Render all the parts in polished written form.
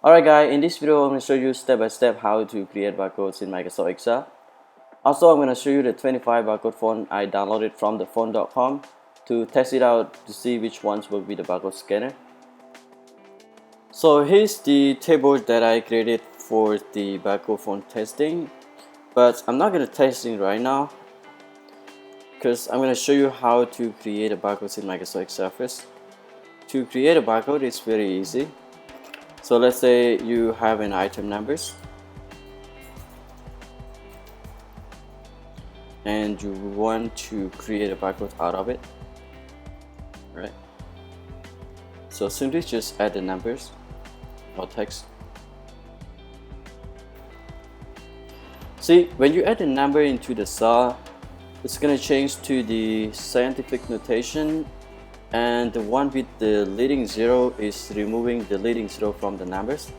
Alright guys, in this video I'm going to show you step by step how to create barcodes in Microsoft Excel. Also I'm going to show you the 25 barcode font I downloaded from the font.com to test it out to see which ones will be the barcode scanner. So here's the table that I created for the barcode font testing, but I'm not going to test it right now because I'm going to show you how to create a barcode in Microsoft Excel first. To create a barcode is very easy. So let's say you have an item numbers and you want to create a barcode out of it, right? So simply just add the numbers or text. See, when you add the number into the cell, it's going to change to the scientific notation, and the one with the leading zero is removing the leading zero from the numbers.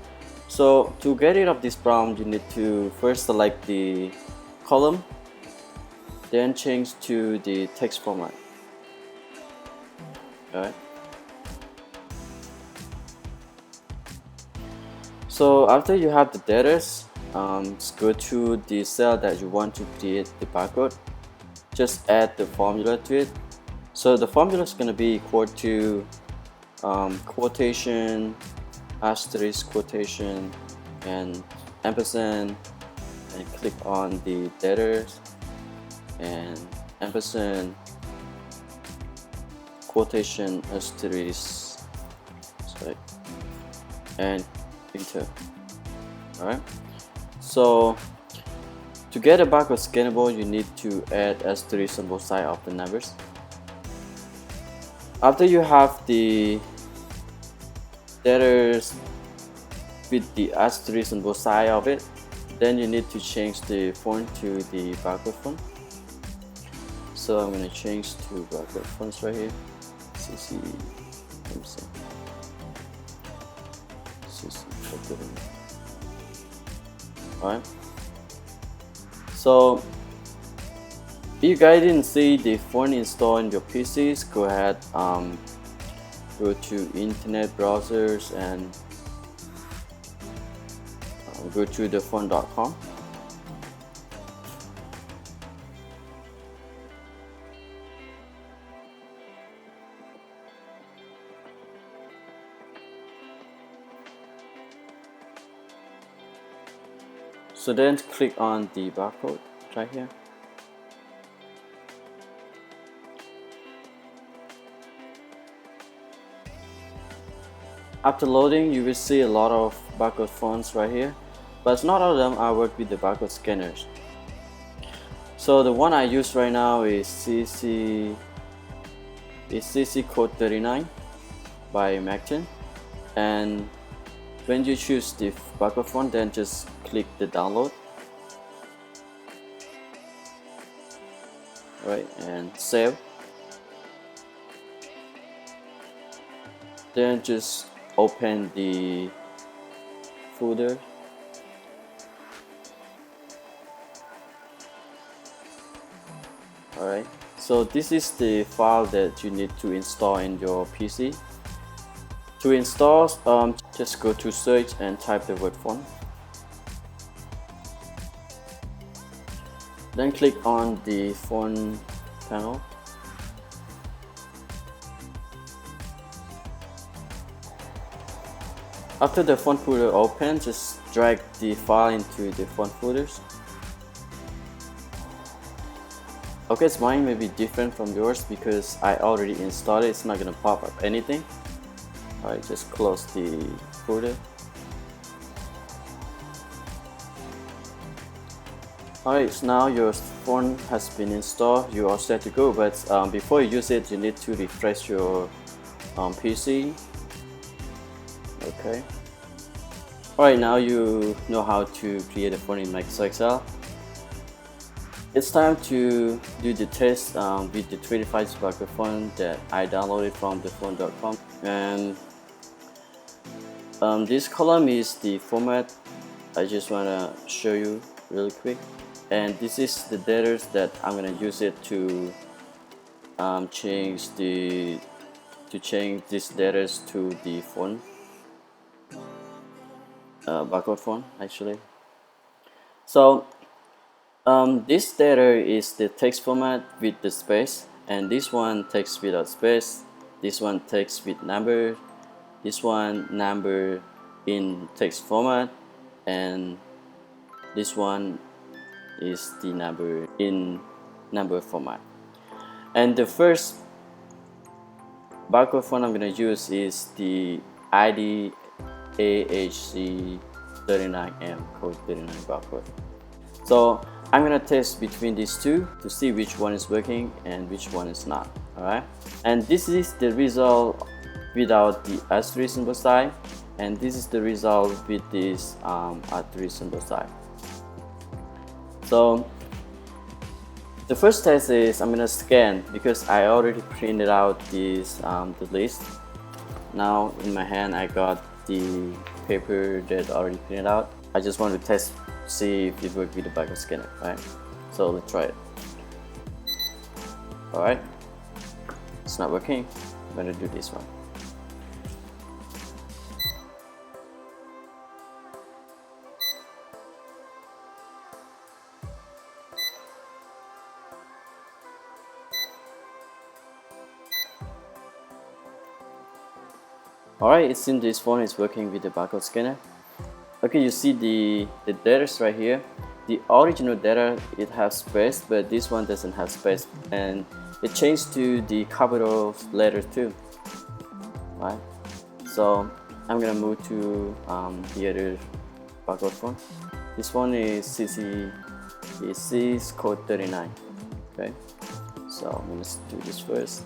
So to get rid of this problem, you need to first select the column, then change to the text format. Alright. So after you have the data, just go to the cell that you want to create the barcode. Just add the formula to it. So the formula is going to be equal to quotation, asterisk quotation, and ampersand, and click on the data and ampersand, quotation, asterisk, sorry, and enter. Alright. So to get a barcode scannable, you need to add asterisk on both sides of the numbers. After you have the letters with the asterisk on both sides of it, then you need to change the font to the barcode font. So I'm going to change to barcode fonts right here. CC, alright. So if you guys didn't see the font installed in your PCs, go ahead, go to internet browsers and go to the font.com. So then click on the barcode right here. After loading, you will see a lot of barcode fonts right here, but not all of them are work with the barcode scanners. So the one I use right now is CC Code 39 by Macton, and when you choose the barcode font, then just click the download, right, and save. Then just open the folder. Alright, so this is the file that you need to install in your PC. To install, just go to search and type the word font. Then click on the font panel. After the font folder opens, just drag the file into the font folders. Okay, so mine may be different from yours because I already installed it. It's not going to pop up anything. Alright, just close the folder. Alright, so now your font has been installed. You are set to go, but before you use it, you need to refresh your PC. Okay. Alright, now you know how to create a font in Microsoft Excel. It's time to do the test with the 25 barcode font that I downloaded from the font.com. And this column is the format. I just want to show you really quick. And this is the data that I'm going to use it to change this data to the font. barcode font actually. So this data is the text format with the space, and this one text without space, this one text with number, this one number in text format, and this one is the number in number format. And the first barcode font I'm going to use is the ID AHC 39M code 39 barcode. So I'm going to test between these two to see which one is working and which one is not. Alright, and this is the result without the *3 symbol side, and this is the result with this *3 symbol side. So the first test is I'm gonna scan, because I already printed out this the list. Now in my hand I got the paper that already printed out. I just want to test, see if it works with the barcode scanner, right? So let's try it. Alright, it's not working. I'm gonna do this one. Alright, it seems this phone is working with the barcode scanner. Okay, you see the data right here. The original data, it has space, but this one doesn't have space, and it changed to the capital letters too. Right, so I'm gonna move to the other barcode font. This one is CC code 39. Okay, so I'm gonna do this first.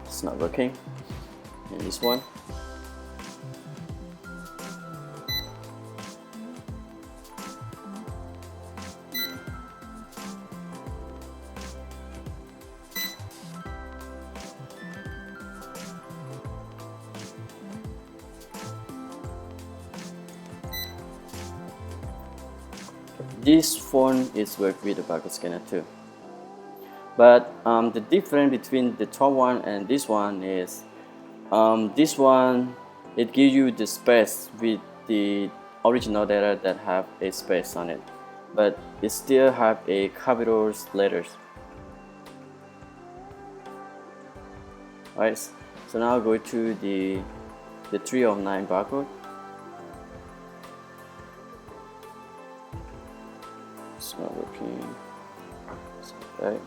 It's not working. And this one. This phone is work with the barcode scanner too. But the difference between the top one and this one is this one, it gives you the space with the original data that have a space on it, but it still have a capital letters. Alright, so now go to the 3 of 9 barcode. It's not working. Right.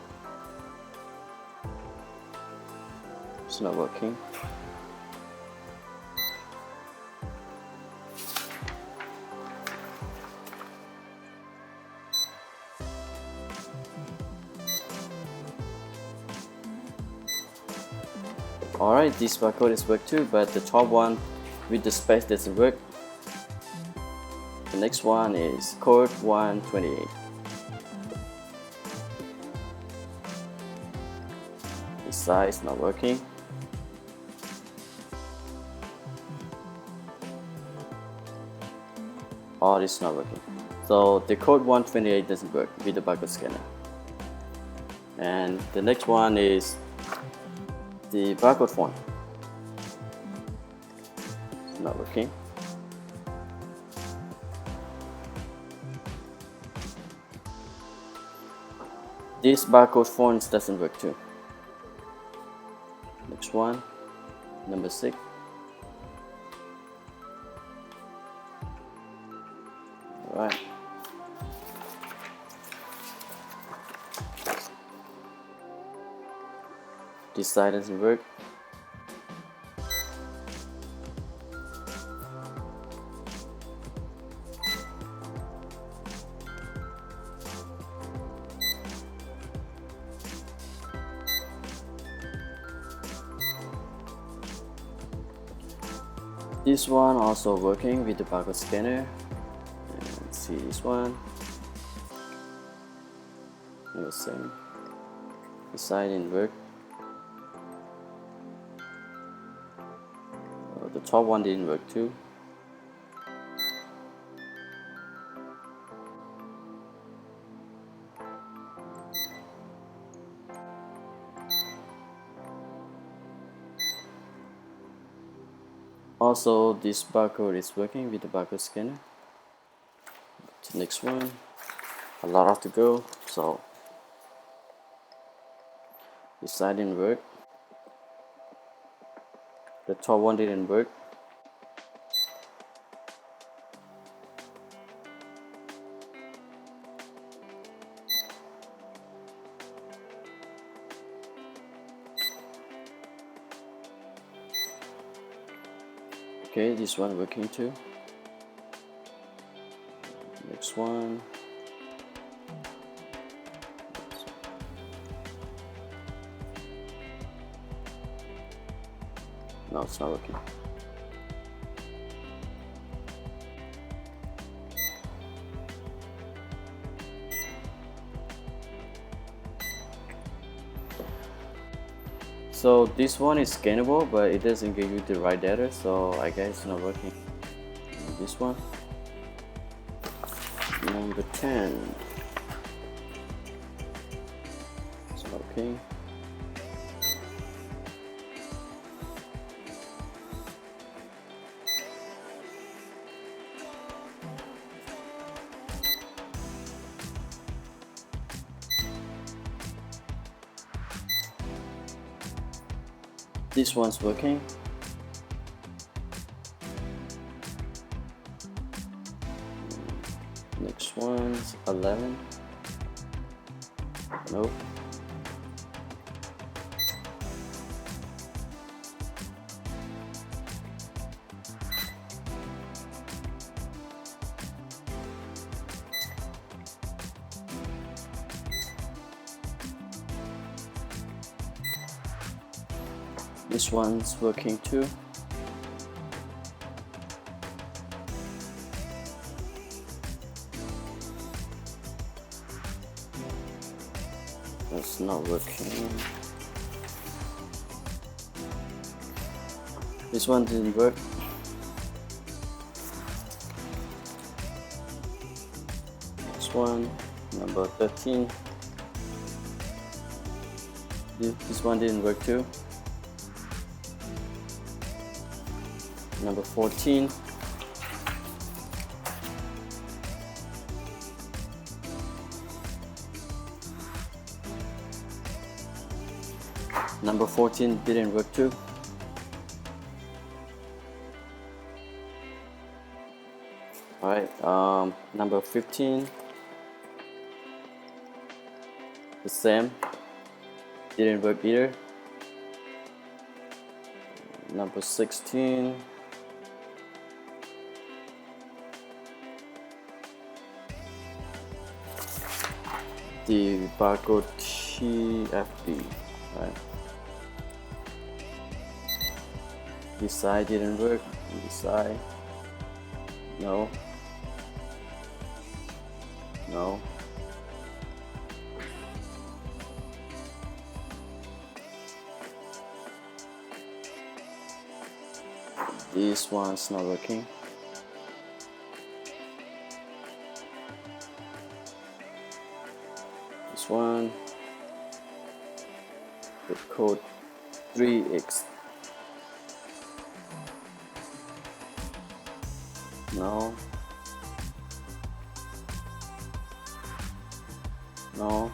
It's not working. Alright, this barcode is work too, but the top one with the space doesn't work. The next one is code 128. The size not working. Oh, it's not working. So the code 128 doesn't work with the barcode scanner. And the next one is the barcode font. It's not working. This barcode font doesn't work too. Next one, number 6. Alright. This side doesn't work. This one also working with the barcode scanner. And see this one. The same. This side didn't work. The top one didn't work too. Also, this barcode is working with the barcode scanner. To the next one, a lot to go, so this side didn't work. The top one didn't work. Okay, this one working too. Next one. No, it's not working. So this one is scannable, but it doesn't give you the right data, so I guess it's not working. And this one, number 10, it's not working. This one's working. Next one's 11. Nope. This one's working too. That's not working. This one didn't work. This one, number 13. This one didn't work too. Number 14. Number 14 didn't work too. Alright, number 15. The same. Didn't work either. Number 16. The barcode TFB, right? This side didn't work. This side, no, no. This one's not working. This one, the code 3x. No. No.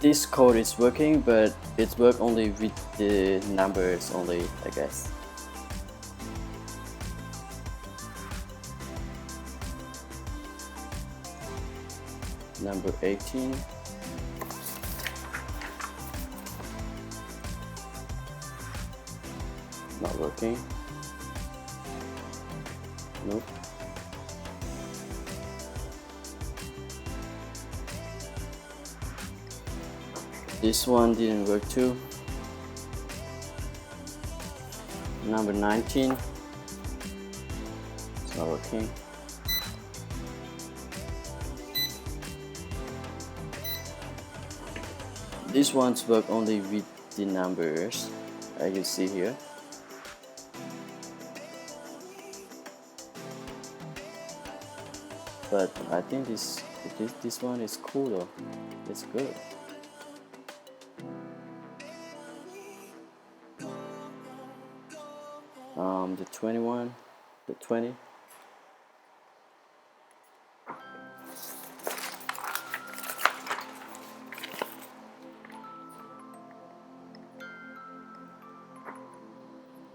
This code is working, but it works only with the numbers only, I guess. Number 18. Not working. Nope. This one didn't work too. Number 19. It's not working. These ones work only with the numbers, as you see here. but I think this one is cool though. It's good. The 21, the 20.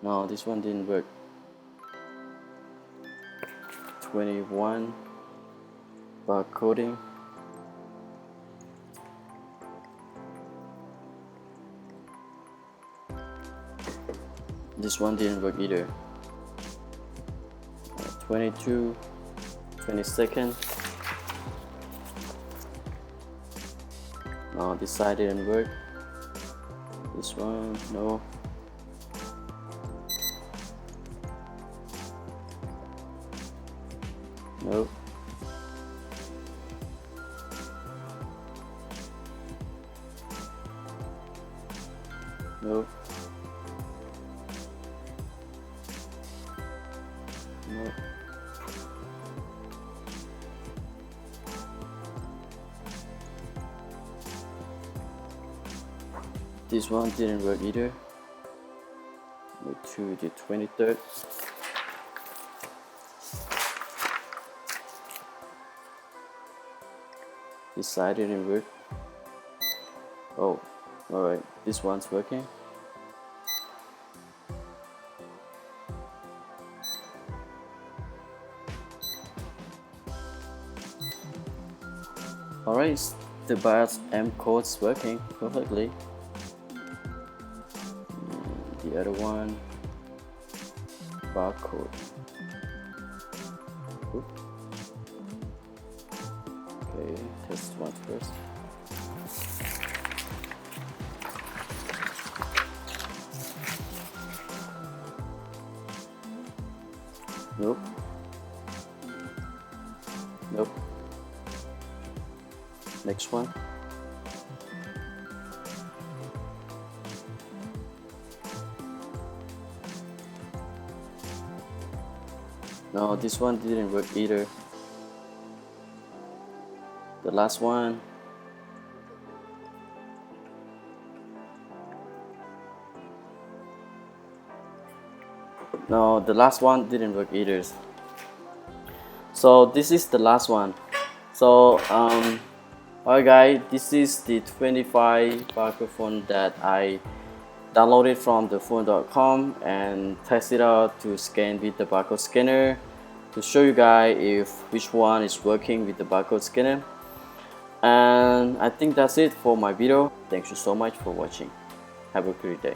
No, this one didn't work. 21 barcoding. This one didn't work either. 22, 22nd. No, this side didn't work. This one, no. Nope. Nope. Nope. This one didn't work either. Go to the 23rd. This side didn't work. Oh, alright, this one's working. Alright, the BIOS M code's working perfectly. The other one, barcode. Oop. Okay, test one first. Nope. Nope. Next one. No, this one didn't work either. The last one. No, the last one didn't work either. So this is the last one. So alright guys, this is the 25 barcode font that I downloaded from the phone.com and tested out to scan with the barcode scanner to show you guys if which one is working with the barcode scanner. And I think that's it for my video. Thank you so much for watching. Have a great day.